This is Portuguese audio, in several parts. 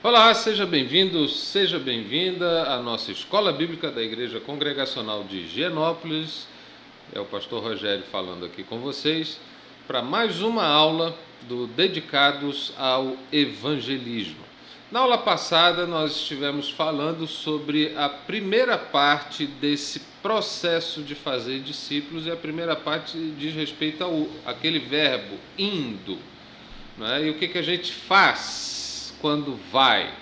Olá, seja bem-vindo, seja bem-vinda à nossa Escola Bíblica da Igreja Congregacional de Higienópolis. É o pastor Rogério falando aqui com vocês para mais uma aula dedicados ao evangelismo. Na aula passada nós estivemos falando sobre a primeira parte desse processo de fazer discípulos, e a primeira parte diz respeito àquele verbo indo, né? E o que a gente faz quando vai?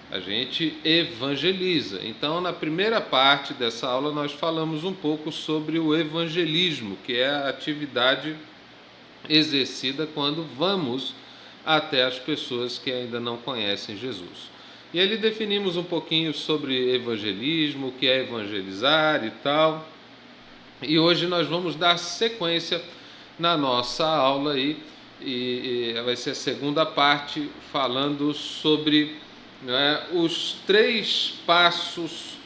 A gente evangeliza. Então, na primeira parte dessa aula, nós falamos um pouco sobre o evangelismo, que é a atividade exercida quando vamos até as pessoas que ainda não conhecem Jesus. E ali definimos um pouquinho sobre evangelismo, o que é evangelizar e tal. E hoje nós vamos dar sequência na nossa aula aí, e vai ser a segunda parte, falando sobre, né, os 3 passos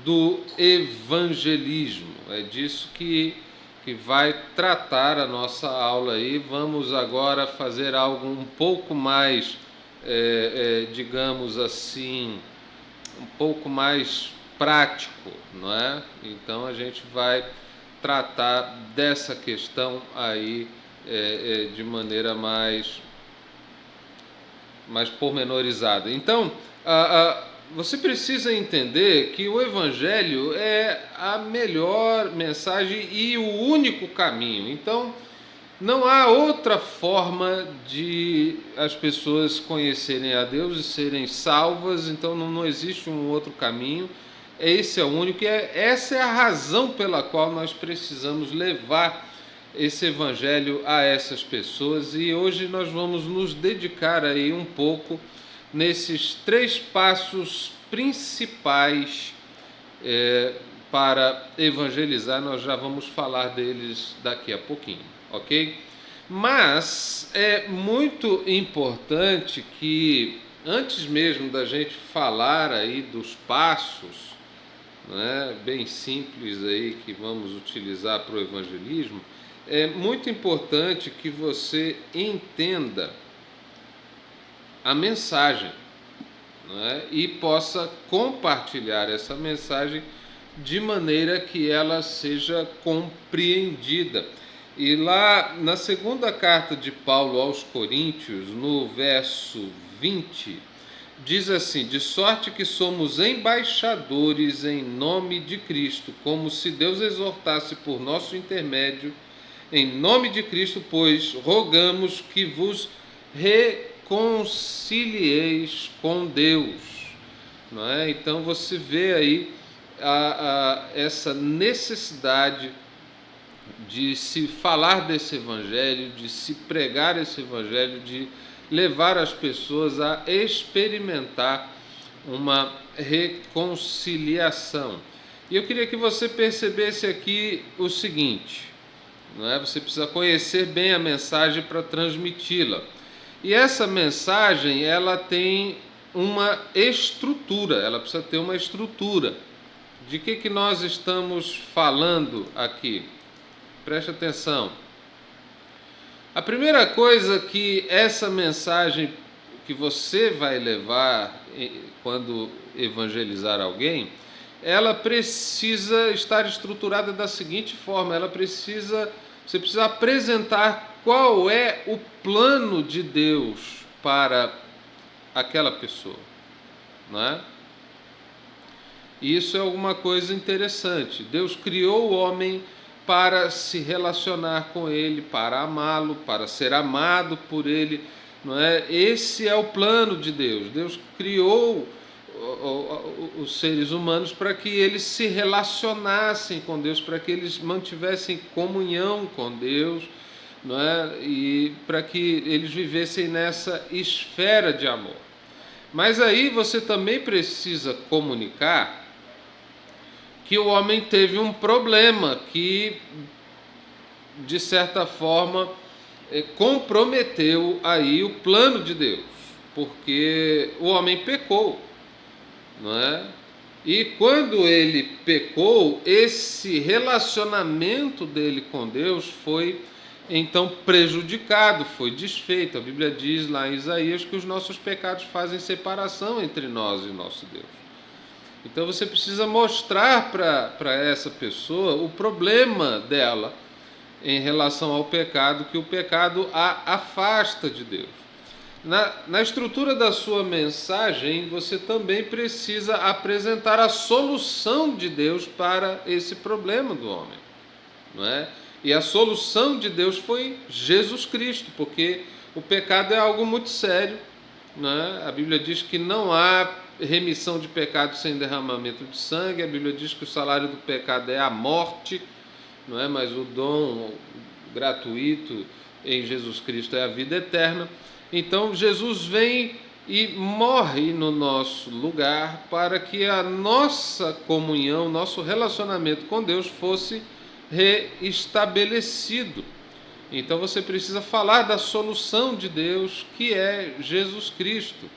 do evangelismo. É disso que vai tratar a nossa aula aí. Vamos agora fazer algo um pouco mais, digamos assim, um pouco mais prático, não é? Então a gente vai tratar dessa questão aí de maneira mais pormenorizada. Então, você precisa entender que o Evangelho é a melhor mensagem e o único caminho. Então, não há outra forma de as pessoas conhecerem a Deus e serem salvas. Então, não existe um outro caminho. Esse é o único, e essa é a razão pela qual nós precisamos levar esse evangelho a essas pessoas. E hoje nós vamos nos dedicar aí um pouco nesses 3 passos principais para evangelizar. Nós já vamos falar deles daqui a pouquinho, ok? Mas é muito importante que, antes mesmo da gente falar aí dos passos, né, bem simples aí que vamos utilizar para o evangelismo, é muito importante que você entenda a mensagem, né, e possa compartilhar essa mensagem de maneira que ela seja compreendida. E lá na segunda carta de Paulo aos Coríntios, no verso 20, diz assim: de sorte que somos embaixadores em nome de Cristo, como se Deus exortasse por nosso intermédio. Em nome de Cristo, pois, rogamos que vos reconcilieis com Deus. Não é? Então você vê aí essa necessidade de se falar desse evangelho, de se pregar esse evangelho, de levar as pessoas a experimentar uma reconciliação. E eu queria que você percebesse aqui o seguinte, não é? Você precisa conhecer bem a mensagem para transmiti-la. E essa mensagem, ela tem uma estrutura, ela precisa ter uma estrutura. De que nós estamos falando aqui? Preste atenção. A primeira coisa que essa mensagem que você vai levar quando evangelizar alguém, ela precisa estar estruturada da seguinte forma: você precisa apresentar qual é o plano de Deus para aquela pessoa, não é? Isso é alguma coisa interessante. Deus criou o homem para se relacionar com ele, para amá-lo, para ser amado por ele, não é? Esse é o plano de Deus. Deus criou os seres humanos para que eles se relacionassem com Deus, para que eles mantivessem comunhão com Deus, não é? E para que eles vivessem nessa esfera de amor. Mas aí você também precisa comunicar que o homem teve um problema que, de certa forma, comprometeu aí o plano de Deus, porque o homem pecou, não é? E quando ele pecou, esse relacionamento dele com Deus foi então prejudicado, foi desfeito. A Bíblia diz lá em Isaías que os nossos pecados fazem separação entre nós e nosso Deus. Então você precisa mostrar para essa pessoa o problema dela em relação ao pecado, que o pecado a afasta de Deus. Na estrutura da sua mensagem, você também precisa apresentar a solução de Deus para esse problema do homem, não é? E a solução de Deus foi Jesus Cristo, porque o pecado é algo muito sério, não é? A Bíblia diz que não há remissão de pecado sem derramamento de sangue. A Bíblia diz que o salário do pecado é a morte, não é? Mas o dom gratuito em Jesus Cristo é a vida eterna. Então Jesus vem e morre no nosso lugar para que a nossa comunhão, nosso relacionamento com Deus fosse reestabelecido. Então você precisa falar da solução de Deus, que é Jesus Cristo.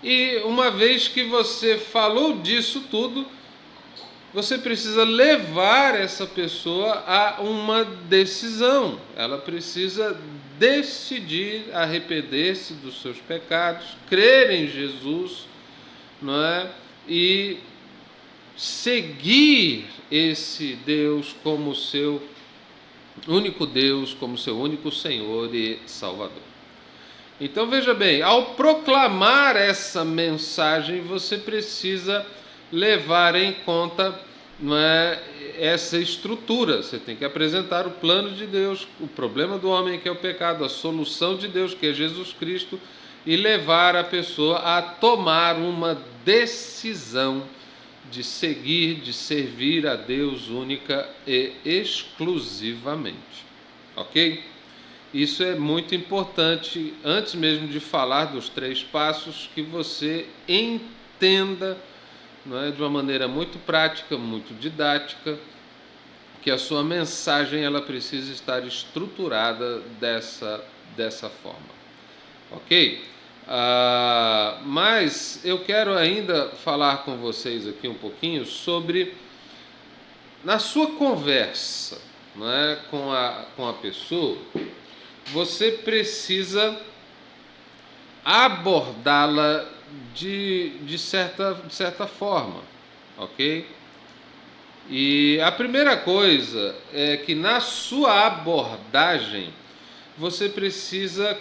E uma vez que você falou disso tudo, você precisa levar essa pessoa a uma decisão. Ela precisa decidir arrepender-se dos seus pecados, crer em Jesus, não é? E seguir esse Deus como seu único Deus, como seu único Senhor e Salvador. Então veja bem, ao proclamar essa mensagem, você precisa levar em conta, não é, essa estrutura. Você tem que apresentar o plano de Deus, o problema do homem, que é o pecado, a solução de Deus, que é Jesus Cristo, e levar a pessoa a tomar uma decisão de seguir, de servir a Deus única e exclusivamente. Ok? Isso é muito importante, antes mesmo de falar dos 3 passos, que você entenda, não é, de uma maneira muito prática, muito didática, que a sua mensagem ela precisa estar estruturada dessa forma. Ok? Mas eu quero ainda falar com vocês aqui um pouquinho sobre, na sua conversa, não é, com a pessoa, você precisa abordá-la de certa forma, ok? E a primeira coisa é que na sua abordagem você precisa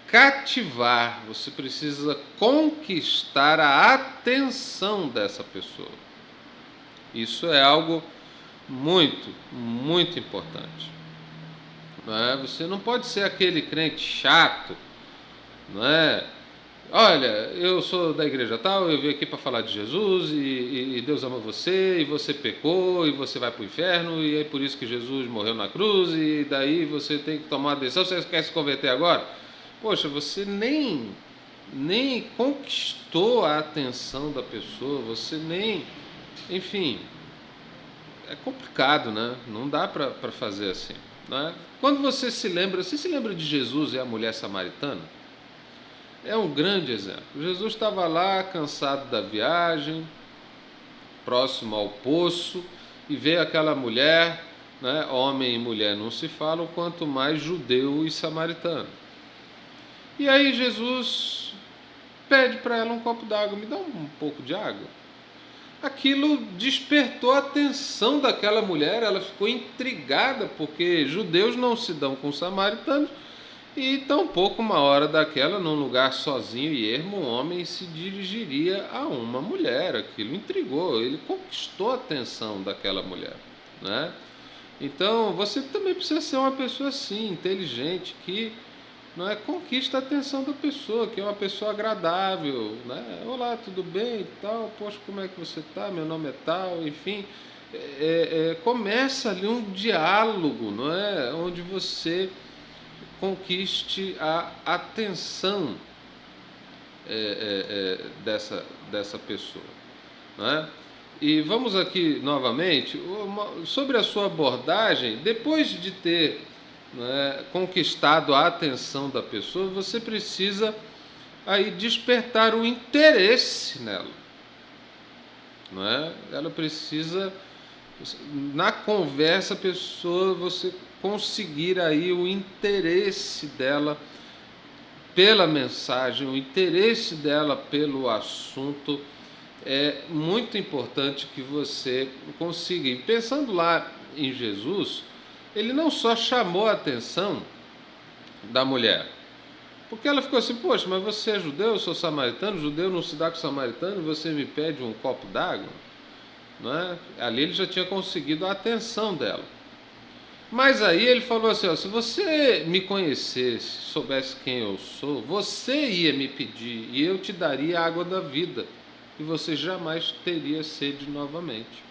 cativar, você precisa conquistar a atenção dessa pessoa. Isso é algo muito, muito importante. Não é? Você não pode ser aquele crente chato, não é? Olha, eu sou da igreja tal, eu vim aqui para falar de Jesus e Deus ama você, e você pecou, e você vai para o inferno, e é por isso que Jesus morreu na cruz, e daí você tem que tomar uma decisão. Você quer se converter agora? Poxa, você nem conquistou a atenção da pessoa, você nem... Enfim, é complicado, né? Não dá para fazer assim, né? Quando você se lembra de Jesus e a mulher samaritana? É um grande exemplo. Jesus estava lá, cansado da viagem, próximo ao poço, e veio aquela mulher, né? Homem e mulher não se falam, quanto mais judeu e samaritano. E aí Jesus pede para ela um copo d'água, me dá um pouco de água. Aquilo despertou a atenção daquela mulher, ela ficou intrigada, porque judeus não se dão com samaritanos, e tampouco uma hora daquela, num lugar sozinho e ermo, um homem se dirigiria a uma mulher. Aquilo intrigou, ele conquistou a atenção daquela mulher, né? Então você também precisa ser uma pessoa assim, inteligente, que não é, conquista a atenção da pessoa, que é uma pessoa agradável, né? Olá, tudo bem e tal, poxa, como é que você está? Meu nome é tal, enfim. Começa ali um diálogo, não é? Onde você conquiste a atenção dessa pessoa, não é? E vamos aqui novamente sobre a sua abordagem. Depois de ter, né, conquistado a atenção da pessoa, você precisa aí despertar o interesse nela, não é? Ela precisa Na conversa, a pessoa, você conseguir aí o interesse dela pela mensagem, o interesse dela pelo assunto, é muito importante que você consiga. E pensando lá em Jesus, ele não só chamou a atenção da mulher, porque ela ficou assim: poxa, mas você é judeu, eu sou samaritano, judeu não se dá com samaritano, você me pede um copo d'água, não é? Ali ele já tinha conseguido a atenção dela. Mas aí ele falou assim: ó, se você me conhecesse, soubesse quem eu sou, você ia me pedir e eu te daria a água da vida e você jamais teria sede novamente.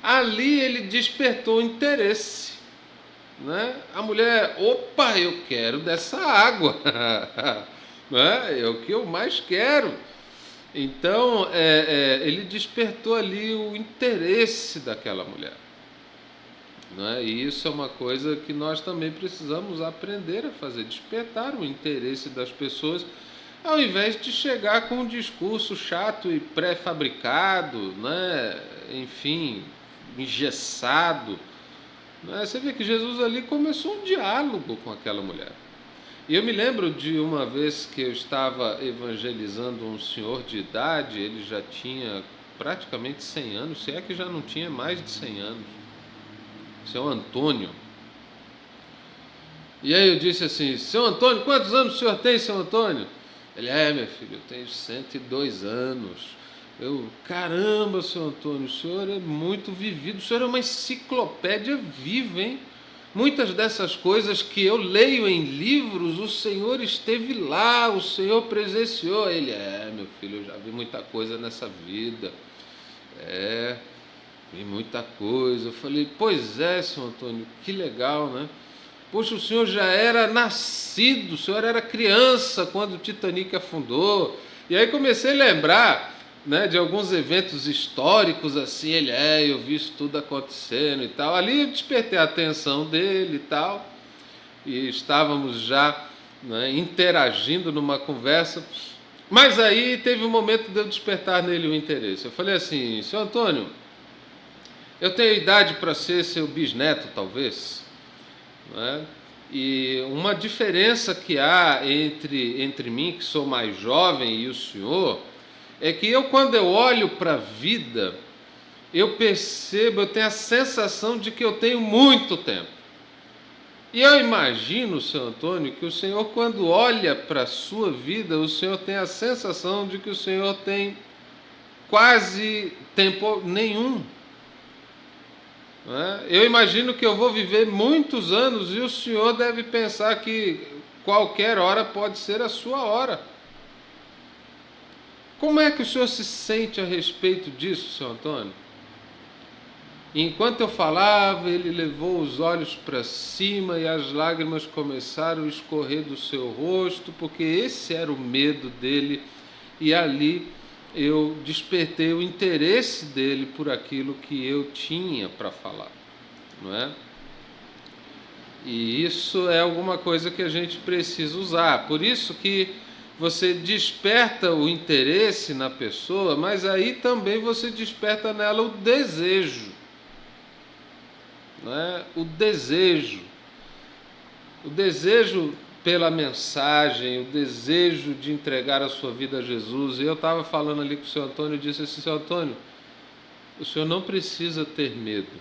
Ali ele despertou interesse, né? A mulher: opa, eu quero dessa água, né? É o que eu mais quero. Então ele despertou ali o interesse daquela mulher. Né? E isso é uma coisa que nós também precisamos aprender a fazer, despertar o interesse das pessoas, ao invés de chegar com um discurso chato e pré-fabricado, né? Enfim, engessado. Né? Você vê que Jesus ali começou um diálogo com aquela mulher. E eu me lembro de uma vez que eu estava evangelizando um senhor de idade, ele já tinha praticamente 100 anos, se é que já não tinha mais de 100 anos, seu Antônio. E aí eu disse assim: seu Antônio, quantos anos o senhor tem, seu Antônio? Ele: meu filho, eu tenho 102 anos. Eu: caramba, seu Antônio, o senhor é muito vivido, o senhor é uma enciclopédia viva, hein? Muitas dessas coisas que eu leio em livros, o senhor esteve lá, o senhor presenciou. Ele: meu filho, eu já vi muita coisa nessa vida. Vi muita coisa. Eu falei: pois é, senhor Antônio, que legal, né? Poxa, o senhor já era nascido, o senhor era criança quando o Titanic afundou. E aí comecei a lembrar, né, de alguns eventos históricos assim. Ele: eu vi isso tudo acontecendo e tal. Ali eu despertei a atenção dele e tal. E estávamos já, né, interagindo numa conversa. Mas aí teve um momento de eu despertar nele o interesse. Eu falei assim: senhor Antônio, eu tenho idade para ser seu bisneto, talvez, né? E uma diferença que há entre mim, que sou mais jovem, e o senhor, é que quando eu olho para a vida, eu percebo, eu tenho a sensação de que eu tenho muito tempo. E eu imagino, seu Antônio, que o senhor, quando olha para a sua vida, o senhor tem a sensação de que o senhor tem quase tempo nenhum. Eu imagino que eu vou viver muitos anos e o senhor deve pensar que qualquer hora pode ser a sua hora. Como é que o senhor se sente a respeito disso, seu Antônio? E enquanto eu falava, ele levou os olhos para cima e as lágrimas começaram a escorrer do seu rosto, porque esse era o medo dele. E ali eu despertei o interesse dele por aquilo que eu tinha para falar, não é? E isso é alguma coisa que a gente precisa usar. Por isso que você desperta o interesse na pessoa, mas aí também você desperta nela o desejo, não é? O desejo pela mensagem, o desejo de entregar a sua vida a Jesus. E eu estava falando ali com o senhor Antônio, e disse assim: seu Antônio, o senhor não precisa ter medo,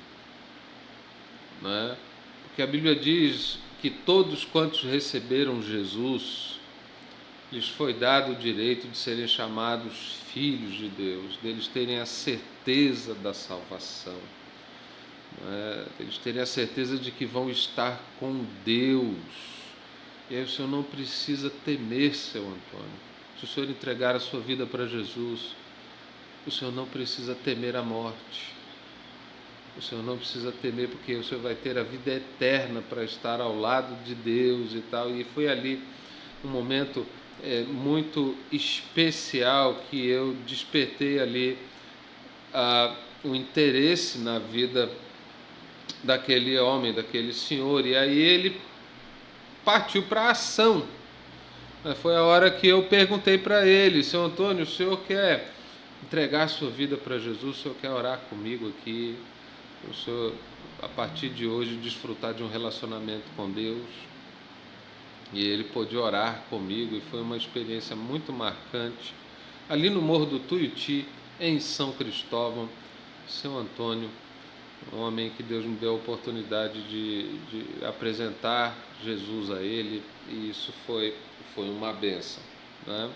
né? Porque a Bíblia diz que todos quantos receberam Jesus, lhes foi dado o direito de serem chamados filhos de Deus, deles terem a certeza da salvação, né? Deles terem a certeza de que vão estar com Deus. E aí o senhor não precisa temer, seu Antônio. Se o senhor entregar a sua vida para Jesus, o senhor não precisa temer a morte. O senhor não precisa temer, porque o senhor vai ter a vida eterna para estar ao lado de Deus e tal. E foi ali um momento muito especial que eu despertei ali o interesse na vida daquele homem, daquele senhor. E aí ele partiu para a ação. Foi a hora que eu perguntei para ele: seu Antônio, o senhor quer entregar a sua vida para Jesus? O senhor quer orar comigo aqui? o senhor, a partir de hoje, desfrutar de um relacionamento com Deus. E ele pôde orar comigo e foi uma experiência muito marcante. Ali no Morro do Tuiuti, em São Cristóvão, seu Antônio, um homem que Deus me deu a oportunidade de apresentar Jesus a ele, e isso foi uma bênção, né?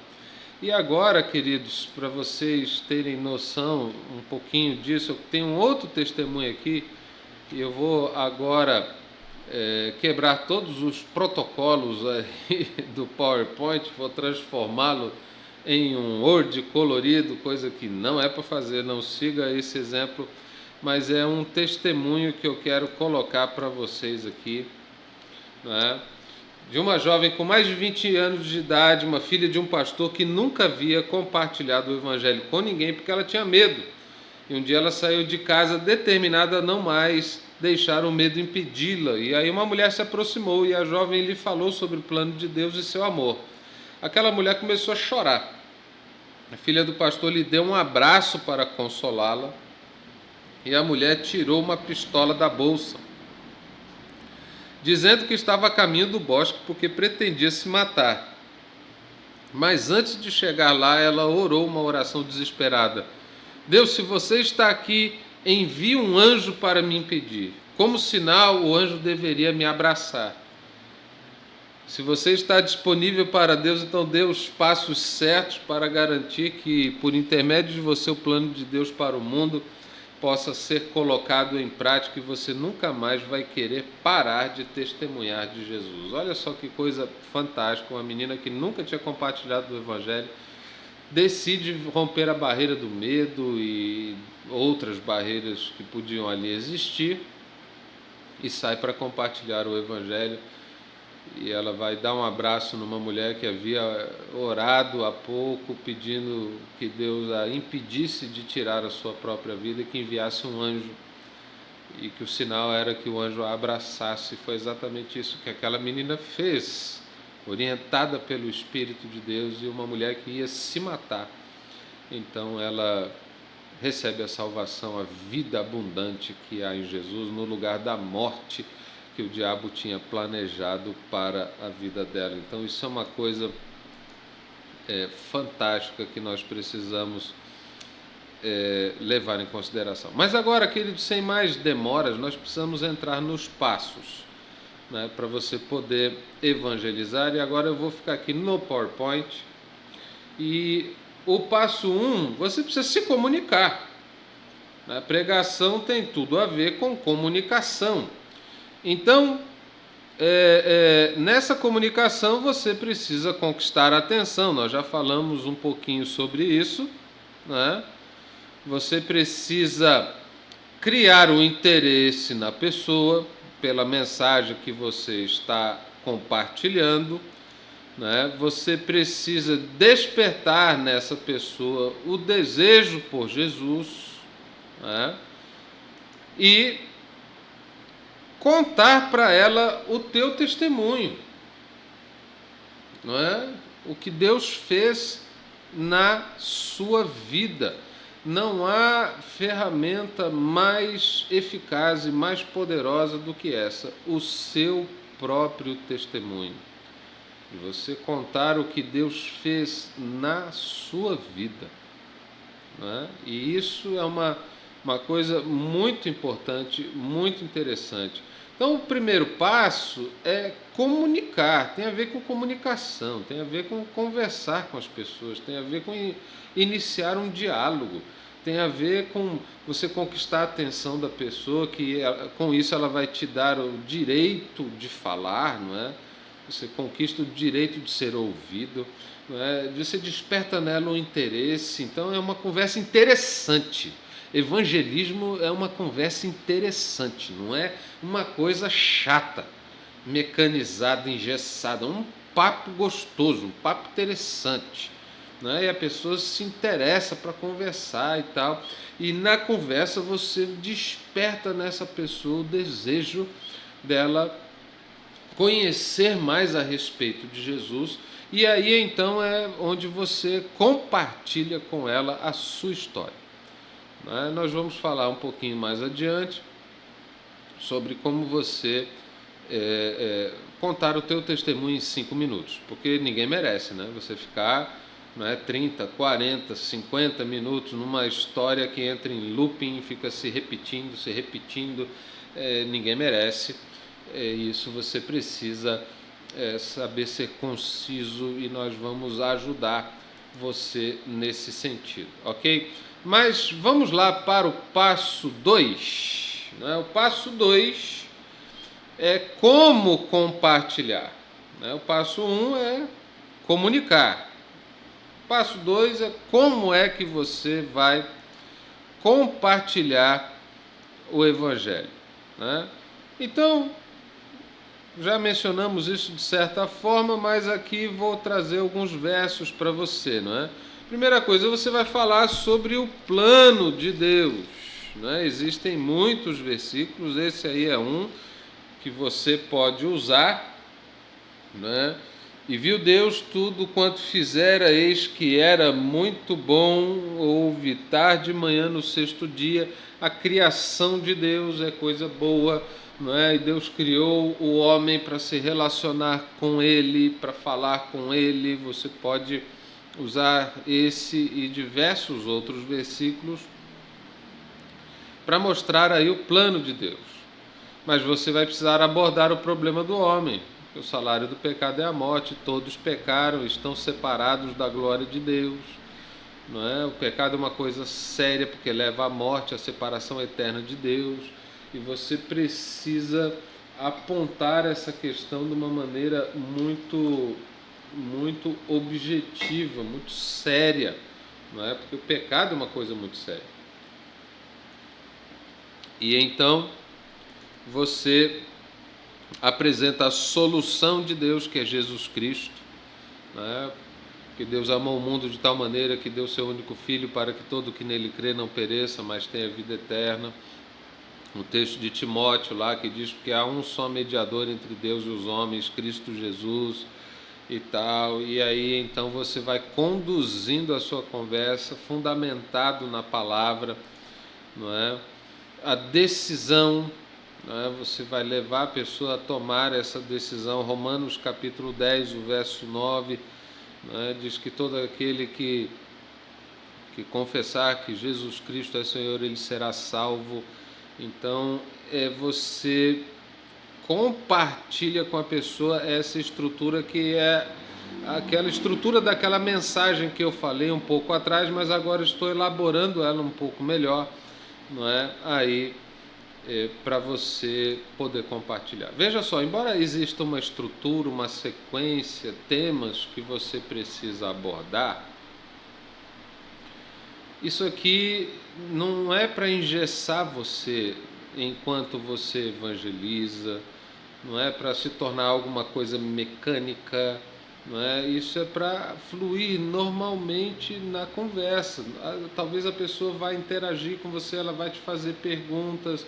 E agora, queridos, para vocês terem noção um pouquinho disso, eu tenho um outro testemunho aqui, e eu vou agora quebrar todos os protocolos aí do PowerPoint, vou transformá-lo em um Word colorido, coisa que não é para fazer, não siga esse exemplo, mas é um testemunho que eu quero colocar para vocês aqui, né? De uma jovem com mais de 20 anos de idade, uma filha de um pastor que nunca havia compartilhado o evangelho com ninguém porque ela tinha medo. E um dia ela saiu de casa determinada a não mais deixar o medo impedi-la. E aí uma mulher se aproximou e a jovem lhe falou sobre o plano de Deus e seu amor. Aquela mulher começou a chorar. A filha do pastor lhe deu um abraço para consolá-la e a mulher tirou uma pistola da bolsa, dizendo que estava a caminho do bosque porque pretendia se matar. Mas antes de chegar lá, ela orou uma oração desesperada. Deus, se você está aqui, envie um anjo para me impedir. Como sinal, o anjo deveria me abraçar. Se você está disponível para Deus, então dê os passos certos para garantir que, por intermédio de você, o plano de Deus para o mundo possa ser colocado em prática e você nunca mais vai querer parar de testemunhar de Jesus. Olha só que coisa fantástica, uma menina que nunca tinha compartilhado do Evangelho, decide romper a barreira do medo e outras barreiras que podiam ali existir e sai para compartilhar o Evangelho. E ela vai dar um abraço numa mulher que havia orado há pouco, pedindo que Deus a impedisse de tirar a sua própria vida e que enviasse um anjo. E que o sinal era que o anjo a abraçasse. Foi exatamente isso que aquela menina fez, orientada pelo Espírito de Deus, e uma mulher que ia se matar. Então ela recebe a salvação, a vida abundante que há em Jesus, no lugar da morte que o diabo tinha planejado para a vida dela. Então isso é uma coisa fantástica que nós precisamos levar em consideração. Mas agora, queridos, sem mais demoras, nós precisamos entrar nos passos, né, para você poder evangelizar. E agora eu vou ficar aqui no PowerPoint. E o passo 1, você precisa se comunicar. A pregação tem tudo a ver com comunicação. Então, nessa comunicação você precisa conquistar a atenção. Nós já falamos um pouquinho sobre isso, né? Você precisa criar o interesse na pessoa pela mensagem que você está compartilhando, né? Você precisa despertar nessa pessoa o desejo por Jesus, né? E contar para ela o teu testemunho, não é? O que Deus fez na sua vida. Não há ferramenta mais eficaz e mais poderosa do que essa, o seu próprio testemunho. E você contar o que Deus fez na sua vida, não é? E isso é uma coisa muito importante, muito interessante. Então, o primeiro passo é comunicar, tem a ver com comunicação, tem a ver com conversar com as pessoas, tem a ver com iniciar um diálogo, tem a ver com você conquistar a atenção da pessoa, que com isso ela vai te dar o direito de falar, não é? Você conquista o direito de ser ouvido, não é? Você desperta nela um interesse, então é uma conversa interessante. Evangelismo é uma conversa interessante, não é uma coisa chata, mecanizada, engessada, um papo gostoso, um papo interessante, né? E a pessoa se interessa para conversar e tal, e na conversa você desperta nessa pessoa o desejo dela conhecer mais a respeito de Jesus, e aí então é onde você compartilha com ela a sua história. Nós vamos falar um pouquinho mais adiante sobre como você contar o teu testemunho em 5 minutos, porque ninguém merece, né? Você ficar 30, 40, 50 minutos numa história que entra em looping, fica se repetindo, ninguém merece. Isso você precisa saber ser conciso e nós vamos ajudar você nesse sentido, ok? Mas vamos lá para o passo 2. O passo 2 é como compartilhar. O passo 1 é comunicar. O passo 2 é como é que você vai compartilhar o Evangelho. Então, já mencionamos isso de certa forma, mas aqui vou trazer alguns versos para você. Primeira coisa, você vai falar sobre o plano de Deus. Existem muitos versículos, esse aí é um que você pode usar. E viu Deus tudo quanto fizera, eis que era muito bom. Houve tarde e manhã no 6º dia. A criação de Deus é coisa boa, E Deus criou o homem para se relacionar com Ele, para falar com Ele. Você pode usar esse e diversos outros versículos para mostrar aí o plano de Deus. Mas você vai precisar abordar o problema do homem. O salário do pecado é a morte, todos pecaram, estão separados da glória de Deus. O pecado é uma coisa séria, porque leva à morte, à separação eterna de Deus. E você precisa apontar essa questão de uma maneira muito objetiva, muito séria. Porque o pecado é uma coisa muito séria. E então você apresenta a solução de Deus, que é Jesus Cristo, que Deus amou o mundo de tal maneira que deu seu único Filho para que todo que nele crê não pereça, mas tenha vida eterna. No texto de Timóteo lá, que diz que há um só mediador entre Deus e os homens, Cristo Jesus e tal. E aí então você vai conduzindo a sua conversa fundamentado na palavra, A decisão, você vai levar a pessoa a tomar essa decisão. Romanos capítulo 10, o verso 9, diz que todo aquele que confessar que Jesus Cristo é Senhor, ele será salvo. Então, você compartilha com a pessoa essa estrutura que é aquela estrutura daquela mensagem que eu falei um pouco atrás, mas agora estou elaborando ela um pouco melhor, Aí, para você poder compartilhar. Veja só, embora exista uma estrutura, uma sequência, temas que você precisa abordar, isso aqui não é para engessar você enquanto você evangeliza, não é para se tornar alguma coisa mecânica, Isso é para fluir normalmente na conversa. Talvez a pessoa vai interagir com você, ela vai te fazer perguntas,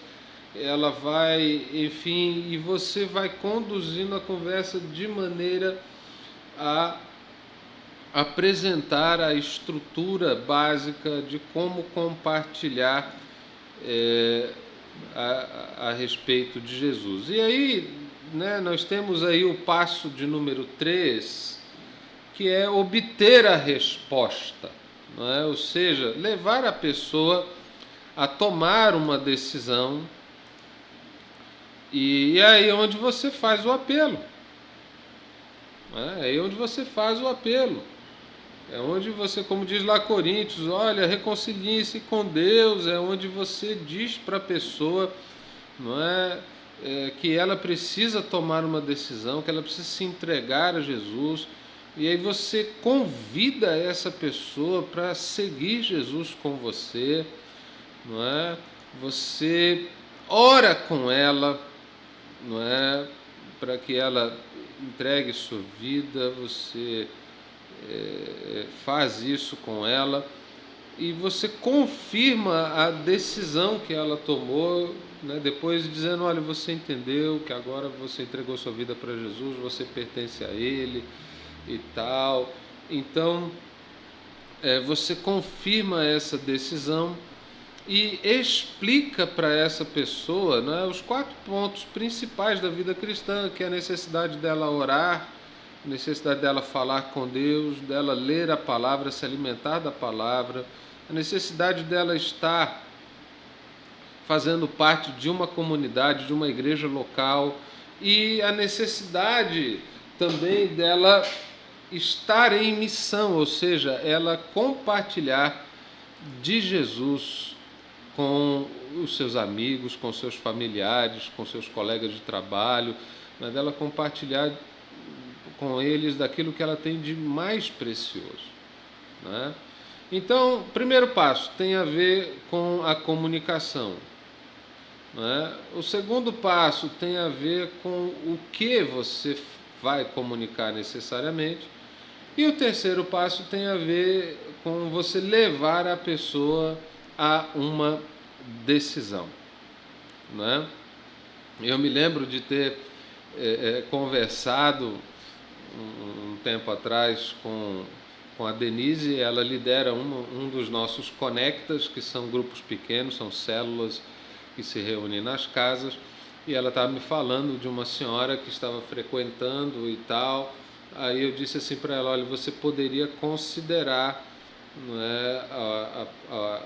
ela vai, enfim, e você vai conduzindo a conversa de maneira a apresentar a estrutura básica de como compartilhar a respeito de Jesus. E aí, nós temos aí o passo de número 3, que é obter a resposta, Ou seja, levar a pessoa a tomar uma decisão, e é aí onde você faz o apelo. É aí onde você faz o apelo. É onde você, como diz lá Coríntios, olha, reconcilie-se com Deus. É onde você diz para a pessoa, que ela precisa tomar uma decisão, que ela precisa se entregar a Jesus. E aí você convida essa pessoa para seguir Jesus com você, Você ora com ela, para que ela entregue sua vida. Você faz isso com ela e você confirma a decisão que ela tomou, depois dizendo, olha, você entendeu que agora você entregou sua vida para Jesus, você pertence a Ele e tal. Então, você confirma essa decisão e explica para essa pessoa, né, os 4 pontos principais da vida cristã, que é a necessidade dela orar, a necessidade dela falar com Deus, dela ler a palavra, se alimentar da palavra, a necessidade dela estar fazendo parte de uma comunidade, de uma igreja local, e a necessidade também dela estar em missão, ou seja, ela compartilhar de Jesus com os seus amigos, com seus familiares, com seus colegas de trabalho, mas dela compartilhar com eles daquilo que ela tem de mais precioso, né? Então, primeiro passo tem a ver com a comunicação, né? O segundo passo tem a ver com o que você vai comunicar necessariamente. E o terceiro passo tem a ver com você levar a pessoa a uma decisão, né? Eu me lembro de ter conversado um tempo atrás com a Denise. Ela lidera um dos nossos Conectas, que são grupos pequenos, são células que se reúnem nas casas, e ela estava me falando de uma senhora que estava frequentando e tal. Aí eu disse assim para ela: olha, você poderia considerar, né, a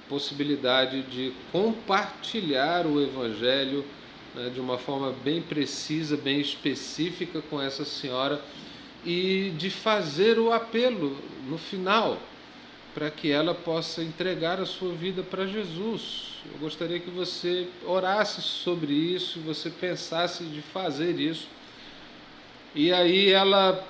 possibilidade de compartilhar o Evangelho, né, de uma forma bem precisa, bem específica com essa senhora, e de fazer o apelo no final para que ela possa entregar a sua vida para Jesus. Eu gostaria que você orasse sobre isso, você pensasse de fazer isso. E aí ela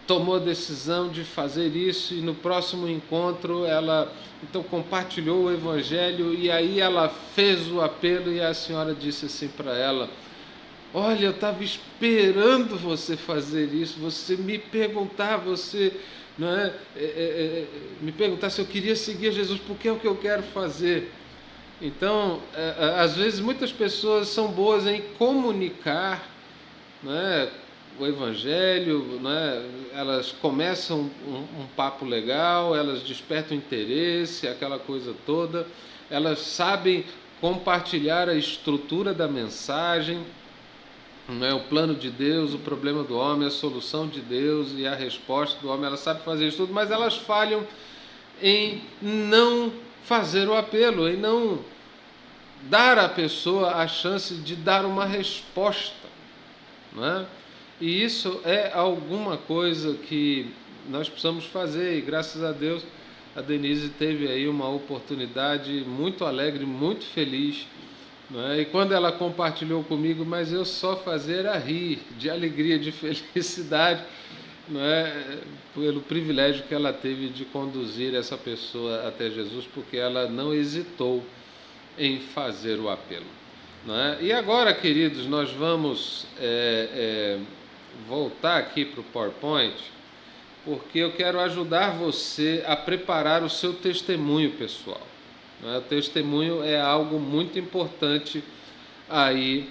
tomou a decisão de fazer isso, e no próximo encontro ela então compartilhou o Evangelho, e aí ela fez o apelo, e a senhora disse assim para ela: olha, eu estava esperando você fazer isso, você me perguntar, você, não é, me perguntar se eu queria seguir a Jesus, porque é o que eu quero fazer. Então, às vezes muitas pessoas são boas em comunicar, né, o Evangelho, né, elas começam um papo legal, elas despertam interesse, aquela coisa toda, elas sabem compartilhar a estrutura da mensagem, não é, o plano de Deus, o problema do homem, a solução de Deus e a resposta do homem. Elas sabem fazer isso tudo, mas elas falham em não fazer o apelo, em não dar à pessoa a chance de dar uma resposta, não é? E isso é alguma coisa que nós precisamos fazer, e graças a Deus a Denise teve aí uma oportunidade muito alegre, muito feliz, não é? E quando ela compartilhou comigo, mas eu só fazia rir, de alegria, de felicidade, não é? Pelo privilégio que ela teve de conduzir essa pessoa até Jesus, porque ela não hesitou em fazer o apelo, não é? E agora, queridos, nós vamos voltar aqui para o PowerPoint, porque eu quero ajudar você a preparar o seu testemunho pessoal, não é? O testemunho é algo muito importante aí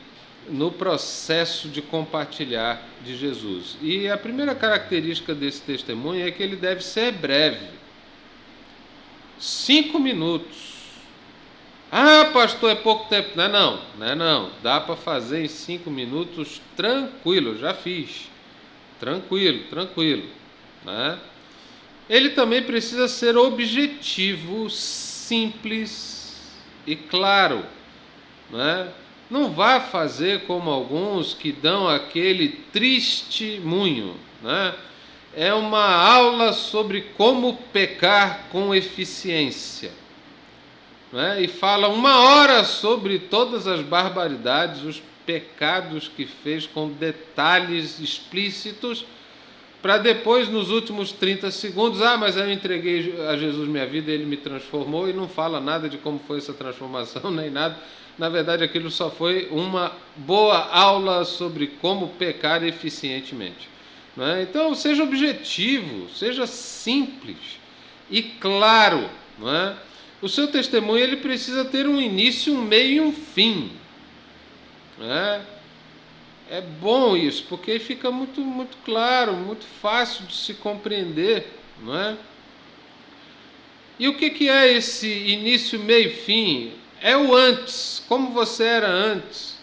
no processo de compartilhar de Jesus. E a primeira característica desse testemunho é que ele deve ser breve. 5 minutos. Ah, pastor, é pouco tempo. Não. Dá para fazer em 5 minutos tranquilo, já fiz. Tranquilo. Né? Ele também precisa ser objetivo, simples e claro. Né? Não vá fazer como alguns que dão aquele testemunho, né? É uma aula sobre como pecar com eficiência, né? E fala 1 hora sobre todas as barbaridades, os pecados que fez, com detalhes explícitos, para depois, nos últimos 30 segundos, mas eu entreguei a Jesus minha vida, ele me transformou, e não fala nada de como foi essa transformação, nem nada. Na verdade, aquilo só foi uma boa aula sobre como pecar eficientemente, não é? Então, seja objetivo, seja simples e claro, não é? O seu testemunho ele precisa ter um início, um meio e um fim, não é? É bom isso, porque fica muito claro, muito fácil de se compreender, não é? E o que é esse início, meio e fim? É o antes, como você era antes.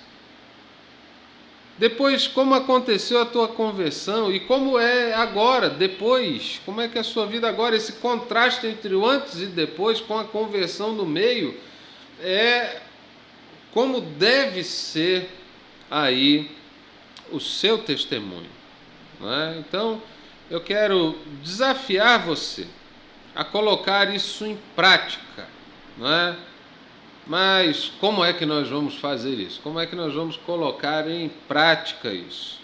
Depois, como aconteceu a tua conversão e como é agora, depois, como é que é a sua vida agora, esse contraste entre o antes e depois, com a conversão no meio, é como deve ser aí o seu testemunho, não é? Então, eu quero desafiar você a colocar isso em prática, não é? Mas como é que nós vamos fazer isso? Como é que nós vamos colocar em prática isso?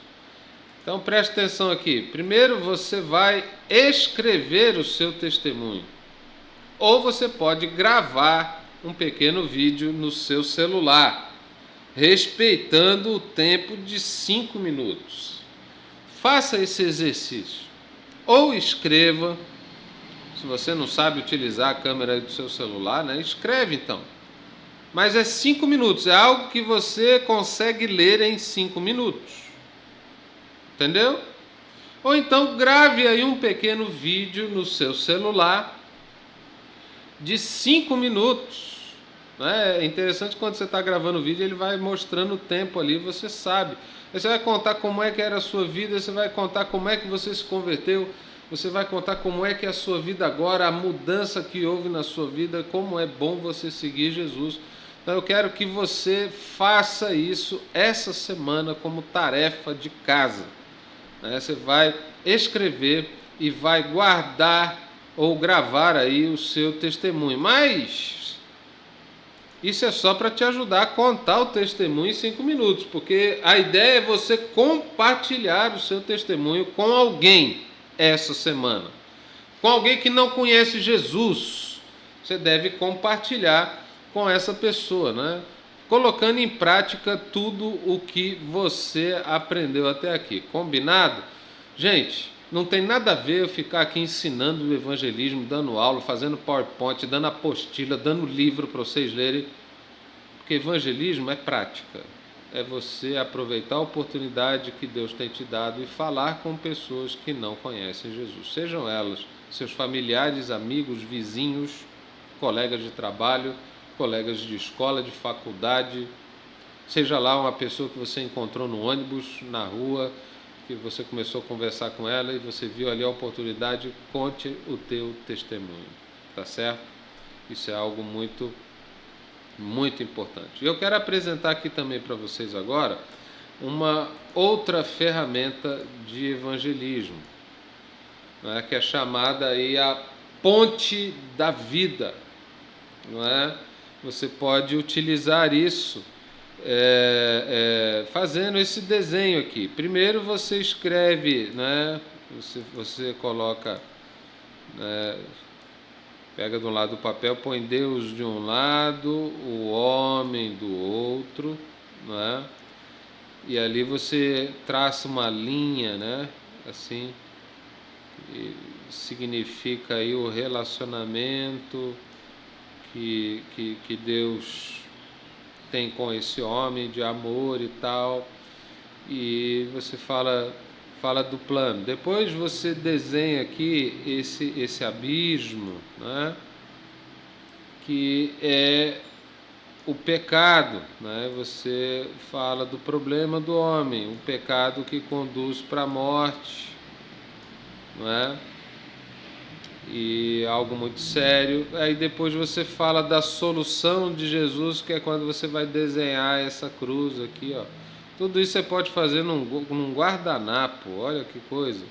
Então preste atenção aqui. Primeiro você vai escrever o seu testemunho. Ou você pode gravar um pequeno vídeo no seu celular, respeitando o tempo de 5 minutos. Faça esse exercício. Ou escreva. Se você não sabe utilizar a câmera do seu celular, né? Escreve então. Mas é 5 minutos, é algo que você consegue ler em 5 minutos. Entendeu? Ou então grave aí um pequeno vídeo no seu celular de 5 minutos. É interessante quando você está gravando o vídeo, ele vai mostrando o tempo ali, você sabe. Aí você vai contar como é que era a sua vida, você vai contar como é que você se converteu, você vai contar como é que é a sua vida agora, a mudança que houve na sua vida, como é bom você seguir Jesus. Então eu quero que você faça isso essa semana como tarefa de casa. Você vai escrever e vai guardar ou gravar aí o seu testemunho. Mas isso é só para te ajudar a contar o testemunho em 5 minutos, porque a ideia é você compartilhar o seu testemunho com alguém essa semana. Com alguém que não conhece Jesus, você deve compartilhar com essa pessoa, né? Colocando em prática tudo o que você aprendeu até aqui. Combinado? Gente, não tem nada a ver eu ficar aqui ensinando o evangelismo, dando aula, fazendo PowerPoint, dando apostila, dando livro para vocês lerem, porque evangelismo é prática. É você aproveitar a oportunidade que Deus tem te dado e falar com pessoas que não conhecem Jesus. Sejam elas seus familiares, amigos, vizinhos, colegas de trabalho, colegas de escola, de faculdade, seja lá uma pessoa que você encontrou no ônibus, na rua, que você começou a conversar com ela e você viu ali a oportunidade, conte o teu testemunho, tá certo? Isso é algo muito, muito importante. E eu quero apresentar aqui também para vocês agora uma outra ferramenta de evangelismo, né, que é chamada aí a ponte da vida, não é? Você pode utilizar isso fazendo esse desenho aqui. Primeiro você escreve, né? Você coloca, né? Pega de um lado o papel, põe Deus de um lado, o homem do outro, né? E ali você traça uma linha, né? Assim, significa aí o relacionamento que Deus tem com esse homem de amor e tal, e você fala do plano. Depois você desenha aqui esse abismo, né, que é o pecado, né? Você fala do problema do homem, o pecado que conduz para a morte, não é? E algo muito sério. Aí depois você fala da solução de Jesus, que é quando você vai desenhar essa cruz aqui, ó. Tudo isso você pode fazer num guardanapo, olha que coisa,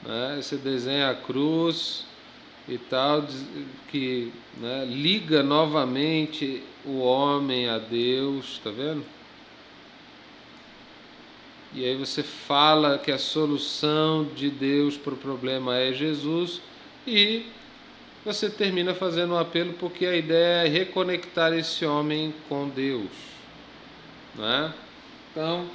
né? Você desenha a cruz e tal, que, né, liga novamente o homem a Deus, tá vendo? E aí você fala que a solução de Deus para o problema é Jesus, e você termina fazendo um apelo, porque a ideia é reconectar esse homem com Deus, né? Então,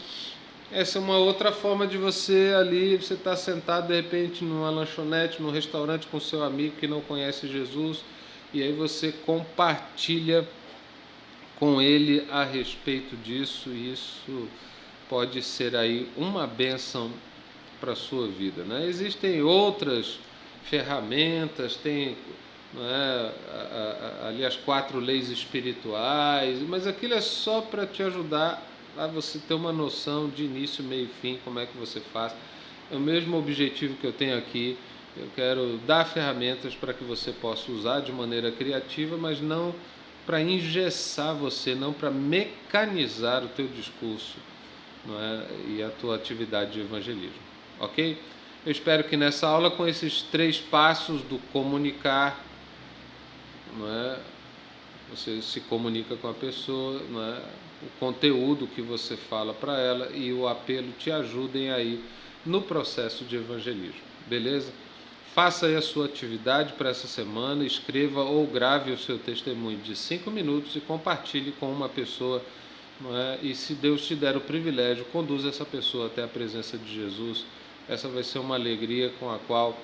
essa é uma outra forma de você ali, você está sentado de repente numa lanchonete, num restaurante com seu amigo que não conhece Jesus, e aí você compartilha com ele a respeito disso, e isso pode ser aí uma bênção para a sua vida, né? Existem outras ferramentas, tem não é? Ali as 4 leis espirituais, mas aquilo é só para te ajudar a você ter uma noção de início, meio e fim, como é que você faz. É o mesmo objetivo que eu tenho aqui. Eu quero dar ferramentas para que você possa usar de maneira criativa, mas não para engessar você, não para mecanizar o teu discurso, não é? E a tua atividade de evangelismo, ok? Eu espero que nessa aula, com esses 3 passos do comunicar, não é? Você se comunica com a pessoa, não é? O conteúdo que você fala para ela e o apelo te ajudem aí no processo de evangelismo, beleza? Faça aí a sua atividade para essa semana, escreva ou grave o seu testemunho de 5 minutos e compartilhe com uma pessoa, não é? E se Deus te der o privilégio, conduza essa pessoa até a presença de Jesus. Essa vai ser uma alegria com a qual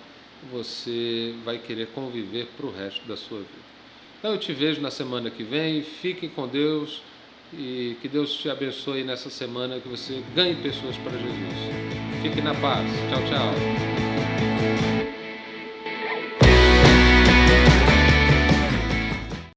você vai querer conviver para o resto da sua vida. Então eu te vejo na semana que vem, fique com Deus e que Deus te abençoe nessa semana, que você ganhe pessoas para Jesus. Fique na paz. Tchau, tchau.